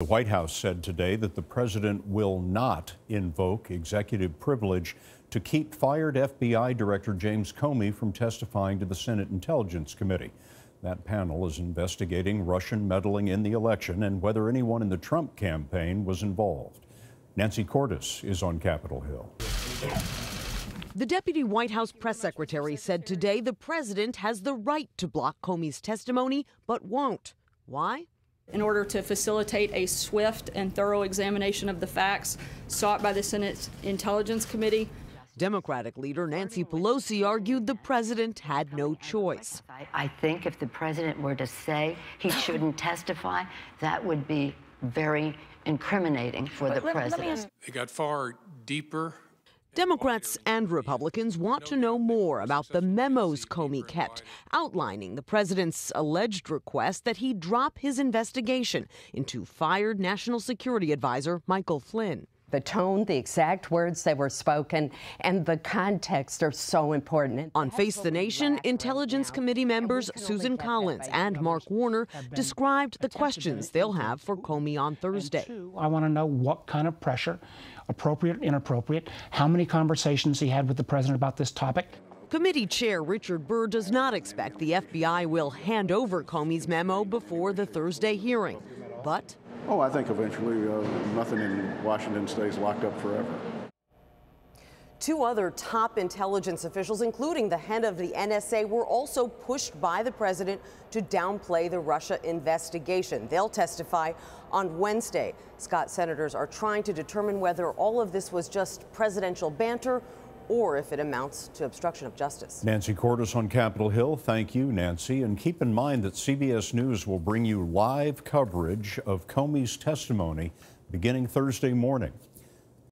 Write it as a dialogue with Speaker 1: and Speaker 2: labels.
Speaker 1: The White House said today that the president will not invoke executive privilege to keep fired FBI Director James Comey from testifying to the Senate Intelligence Committee. That panel is investigating Russian meddling in the election and whether anyone in the Trump campaign was involved. Nancy Cordes is on Capitol Hill.
Speaker 2: The deputy White House press secretary said today the president has the right to block Comey's testimony, but won't. Why?
Speaker 3: In order to facilitate a swift and thorough examination of the facts sought by the Senate Intelligence Committee.
Speaker 2: Democratic leader Nancy Pelosi argued the president had no choice.
Speaker 4: I think if the president were to say he shouldn't testify, that would be very incriminating for the president.
Speaker 5: They got far deeper.
Speaker 2: Democrats and Republicans want to know more about the memos Comey kept, outlining the president's alleged request that he drop his investigation into fired National Security Advisor Michael Flynn.
Speaker 6: The tone, the exact words that were spoken, and the context are so important.
Speaker 2: On Face the Nation, Intelligence Committee members Susan Collins and Mark Warner described the questions they'll have for Comey on Thursday.
Speaker 7: I want to know what kind of pressure, appropriate, inappropriate, how many conversations he had with the president about this topic.
Speaker 2: Committee Chair Richard Burr does not expect the FBI will hand over Comey's memo before the Thursday hearing, but
Speaker 8: oh, I think eventually nothing in Washington stays locked up forever.
Speaker 9: Two other top intelligence officials, including the head of the NSA, were also pushed by the president to downplay the Russia investigation. They'll testify on Wednesday. Scott, senators are trying to determine whether all of this was just presidential banter or if it amounts to obstruction of justice.
Speaker 1: Nancy Cordes on Capitol Hill. Thank you, Nancy. And keep in mind that CBS News will bring you live coverage of Comey's testimony beginning Thursday morning.